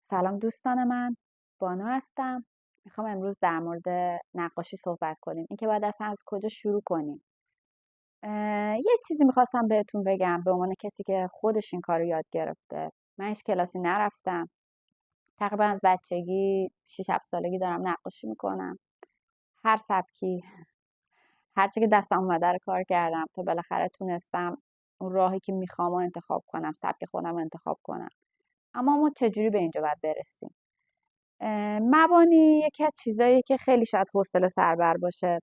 سلام دوستان من، بانو هستم. میخوام امروز در مورد نقاشی صحبت کنیم. اینکه باید اصلا از کجا شروع کنیم. یه چیزی میخواستم بهتون بگم به عنوان کسی که خودش این کار رو یاد گرفته. من هیچ کلاسی نرفتم. تقریبا از بچگی 6-7 سالگی دارم نقاشی میکنم. هر سبکی، هر چی که دستم اومده رو کار کردم تا بالاخره تونستم اون راهی که میخوام رو انتخاب کنم، سبک خودم رو انتخاب کنم. اما ما چجوری به اینجا باید برسیم؟ مبانی یکی از چیزایی که خیلی شاید حوصله سربر باشه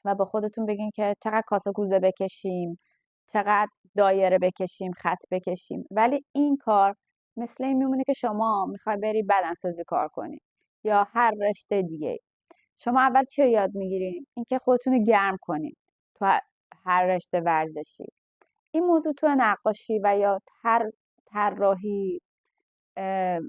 و با خودتون بگین که چقدر کاسه کوزه بکشیم، چقدر دایره بکشیم، خط بکشیم، ولی این کار مثل این میمونه که شما میخوای بری بدنسازی کار کنی یا هر رشته دیگه. شما اول چی رو یاد میگیرین؟ اینکه خودتون رو گرم کنین تو هر رشته ورزشی. این موضوع تو نقاشی و یا هر طراحی،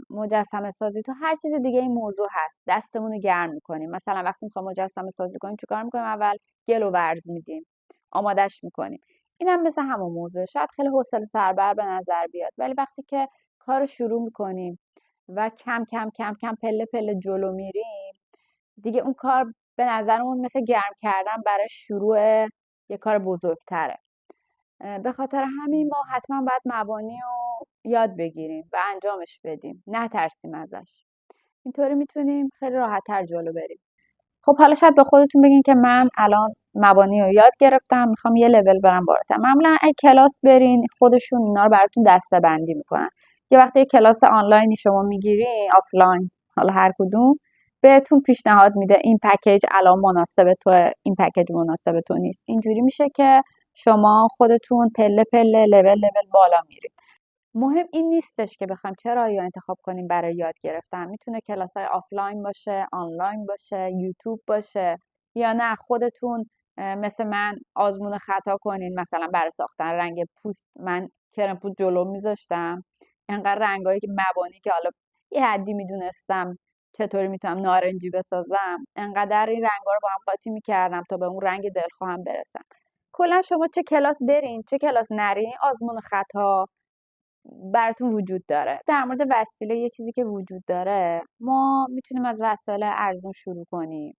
مجسمه سازی، تو هر چیز دیگه این موضوع هست. دستمون رو گرم میکنیم. مثلا وقتی میخوایم مجسمه سازی کنیم چیکار میکنیم؟ اول گل و ورز میدیم، آمادش میکنیم. اینم مثل همون موضوع شاید خیلی حوصله سربر به نظر بیاد، ولی وقتی که کار رو شروع میکنیم و کم کم کم کم پله پله جلو میریم، دیگه اون کار به نظرمون مثل گرم کردن برای شروع یه کار بزرگتره. به خاطر همین ما حتما باید مبانی رو یاد بگیریم و انجامش بدیم، نترسیم ازش. اینطوری میتونیم خیلی راحت‌تر جلو بریم. خب حالا شاید به خودتون بگین که من الان مبانی رو یاد گرفتم، میخوام یه لول برم بالاتر. معمولا اگه کلاس برین خودشون اینا رو براتون دسته‌بندی میکنن. یه وقتی یه کلاس آنلاینی شما میگیری، آفلاین، حالا هر کدوم، بهتون پیشنهاد میده این پکیج الان مناسب تو، این پکیج مناسب تو نیست. اینجوری میشه که شما خودتون پله پله، لول لول بالا میرید. مهم این نیستش که بخوایم چه راهی رو انتخاب کنیم برای یاد گرفتن. میتونه کلاس‌های آفلاین باشه، آنلاین باشه، یوتیوب باشه، یا نه خودتون مثل من آزمون خطا کنین. مثلا برای ساختن رنگ پوست من کرم پوست جلو میذاشتم، انقدر رنگایی که مبانی که حالا یه حدی میدونستم چطوری میتونم نارنجی بسازم، انقدر این رنگا رو با هم قاطی میکردم تا به اون رنگ دلخواهم برسم. کلا شما چه کلاس برین چه کلاس نرین، آزمون خطا براتون وجود داره. در مورد وسیله، یه چیزی که وجود داره، ما میتونیم از وسایل ارزون شروع کنیم.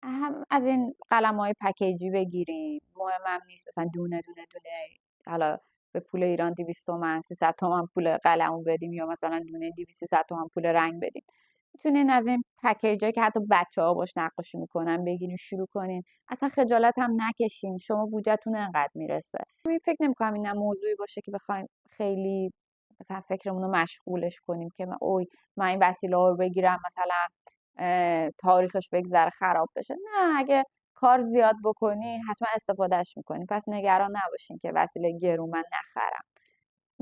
هم از این قلم‌های پکیجی بگیریم، مهمم نیست مثلا دونه دونه دونه، حالا به پول ایران 200 تومن 300 تومن پول قلمو بدیم یا مثلا دونه 200 300 تومن پول رنگ بدیم. میتونین از این پکیجایی که حتی بچه‌ها باش نقاشی میکنن بگیرین، شروع کنین. اصلا خجالت هم نکشین، شما بودجهتون انقدر میرسه. من فکر نمی‌کنم این موضوعی باشه که بخوایم خیلی مثلا فکرمون رو مشغولش کنیم که من این وسیله رو بگیرم مثلا تاریخش بگذره خراب بشه. نه، اگه کار زیاد بکنین حتما استفادهش میکنین، پس نگران نباشین که وسیله گرون من نخرم.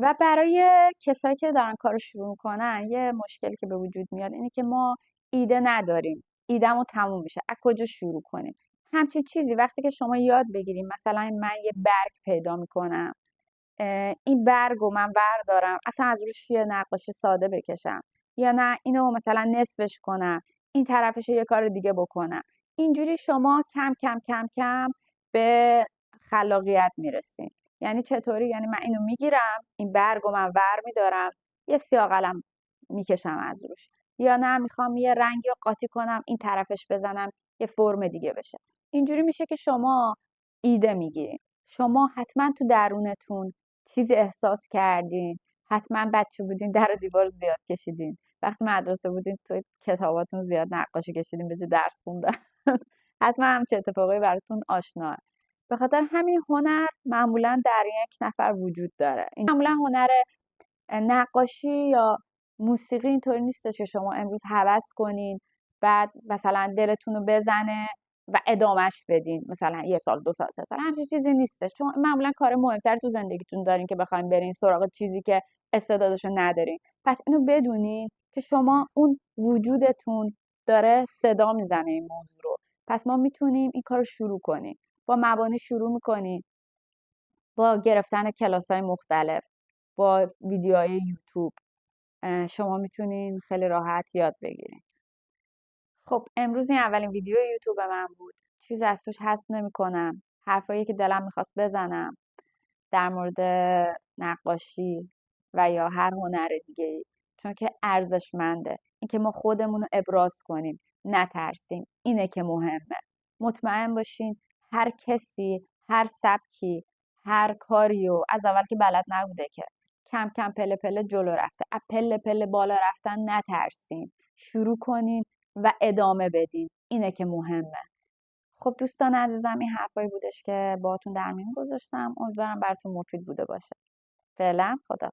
و برای کسایی که دارن کار رو شروع میکنن، یه مشکلی که به وجود میاد اینه که ما ایده نداریم، ایدهمون تموم میشه، از کجا شروع کنیم؟ همچین چیزی وقتی که شما یاد بگیریم، مثلا من یه برگ پیدا میکنم، این برگ رو من بردارم اصلا از روش یه نقاشی ساده بکشم، یا نه اینو مثلا نصفش کنم، این طرفش رو یه کار دیگه بکنم. اینجوری شما کم کم کم کم به خلاقیت میرسین. یعنی چطوری؟ یعنی من اینو میگیرم، این برگ رو من ور میدارم، یه سیاه قلم میکشم از روش، یا نه میخوام یه رنگی رو قاطی کنم، این طرفش بزنم یه فرم دیگه بشه. اینجوری میشه که شما ایده میگیرین. شما حتما تو درونتون چیزی احساس کردین. حتما بچه بودین در و دیوار زیاد کشیدین، وقتی مدرسه بودین تو کتاباتون زیاد نقاشی کشیدین به جای درس خوندن. حتما همچه اتفاقی براتون آشناه. به خاطر همین هنر معمولا در یک نفر وجود داره. این معمولا هنر نقاشی یا موسیقی اینطوری نیستش که شما امروز هوس کنین بعد مثلا دلتون رو بزنه و ادامهش بدین، مثلا 1 سال 2 سال 3 سال. همچین چیزی نیستش، چون معمولا کار مهمتر تو زندگیتون دارین که بخواین برین سراغ چیزی که استعدادشو ندارین. پس اینو بدونین که شما اون وجودتون داره صدا میزنه این موضوع رو. پس ما میتونیم این کار رو شروع کنیم. با مبانی شروع میکنیم، با گرفتن کلاس‌های مختلف، با ویدیوهای یوتیوب شما میتونین خیلی راحت یاد بگیرین. خب امروز این اولین ویدیو یوتیوب من بود. چیزی از توش حذف نمی‌کنم. حرفایی که دلم میخواست بزنم در مورد نقاشی و یا هر هنر دیگه چون که ارزشمنده. اینکه ما خودمون رو ابراز کنیم، نترسیم، اینه که مهمه. مطمئن باشین هر کسی، هر سبکی، هر کاریو از اول که بلد نبوده که کم کم پله پله جلو رفته. از پله پله بالا رفتن نترسین، شروع کنین و ادامه بدین، اینه که مهمه. خب دوستان عزیزم، این حرفایی بودش که باهاتون در میون گذاشتم. امیدوارم براتون مفید بوده باشه. فعلا خدا.